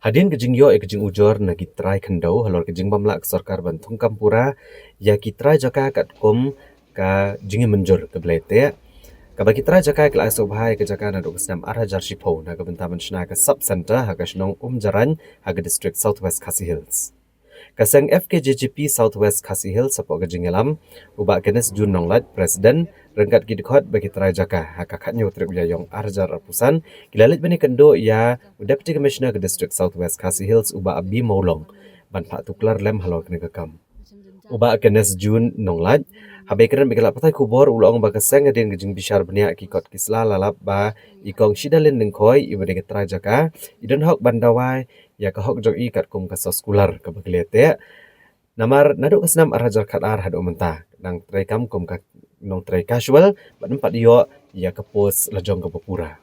Hadin kejing yo kejing ujor na kitrai kendau halor kejing pamlak sarkar bantung kampura ya kitrai jaka kat kom ka jingi menjur ke belete ka bagi kitrai jaka ke aso bahai ke jaka na dok senam arha jar shipo na ka bentaman shna ka sub center ha ka shnong jaran ha ka district southwest Khasi Hills. Kaseng FKJGP Southwest Khasi Hills sapo kejing alam ubak kenes Jun Nonglat presiden rengkat kidikot bagi kitrai jaka ha ka khatnya utrip yayong arjar rapusan kilalit bani kendo ya Deputy Commissioner ke District Southwest Khasi Hills uba Abi Maulong ban pak tuklar lem halor kene kekam. Uba kenes Jun Nonglat habe keren begelap patai kubor ulong ba keseng adin gejing bishar benia kikot kisla lalap ba ikong shidalin nengkoi ibade kitrai jaka idon hok bandawai ya ka hok jong i kat kum ka soskular ka baglete namar naduk kesenam arajar khatar hado menta nang trai kam kum ka nong trai casual ban empat yo ya ka pos lajong ka papura.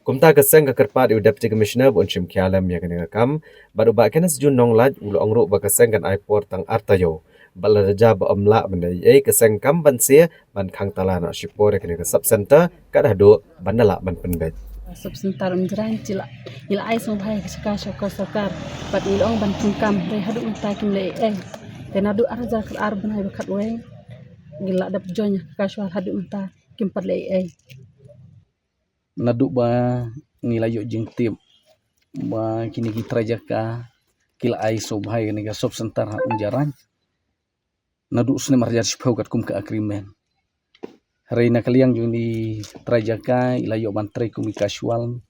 Kumta keseng ke kerpat iu Deputy Commissioner bon chim kialam ya kene kam baru ba kenes Jun Nonglat ulo ongro ba keseng kan airport tang artayo balaraja ba omla bendai keseng kam ban sia ban khang talana shipore kene ka sub center kad hado bandala ban penbet Subsentar menjeran cila ila ai som hai ka sokar pat ilong ban tungkam re hadu unta kim le tenadu arja kal ar ban hai bakat we gila dap jonya casual hadu unta kim pat le nadu ba ngilayo jing tim ba kini kita jaka kila ai so bhai ni ga sob sentar unjaran nadu usne marjar shpau kat kum ka agreement Reina kaliang jung di trajaka ilayo bantrai kumi casual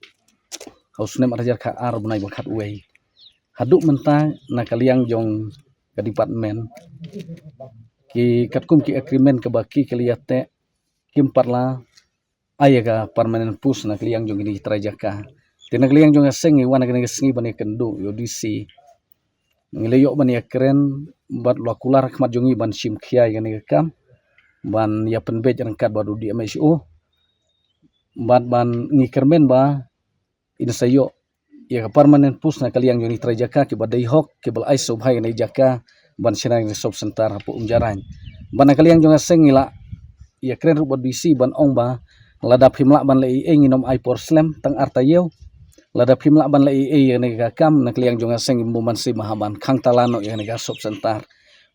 hausne marjar ka ar bunai bakat we haduk menta na kaliang jong ke department ki kat kum ki agreement ke baki keliyate kim parla ayaga permanent pus na kaliang jong di trajaka tina kaliang jong aseng wana kene sengi bani kendo yodisi ngilayo bani keren bat lakular khmat jongi ban sim khiai gani kam ban ya penbej rangkat baru di MSO ban ngikermen ba insayo ya permanent pus na kaliang yoni trajaka ke badai hok ke bal aiso bhai na jaka ban senang ni sob sentar hapo unjaran ban kaliang jonga sengila ya keren rupa disi ban ong ba ladap himla ban lei nginom ai porslam tang artayo ladap himla ban lei ya ne kam na kaliang jonga seng muman si mahaban khang talano ya ne sob sentar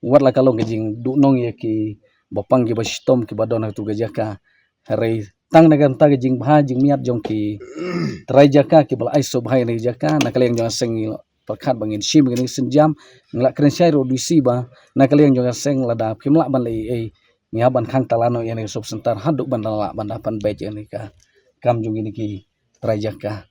warla kalau gejing dunong ya ki bapang ki bastom ki badona tu gajaka hari tang nagan ta jing bha jing miat jong ki trai jaka ki bal aiso bhai ni jaka na kaliang jong seng perkhat bangin sim ngini senjam nglak kren syai ro dusi ba na kaliang jong seng lada kimla ban lei ngia ban khang talano yani sob sentar haduk ban la ban dapan bej yani ka kam jong ini ki trai jaka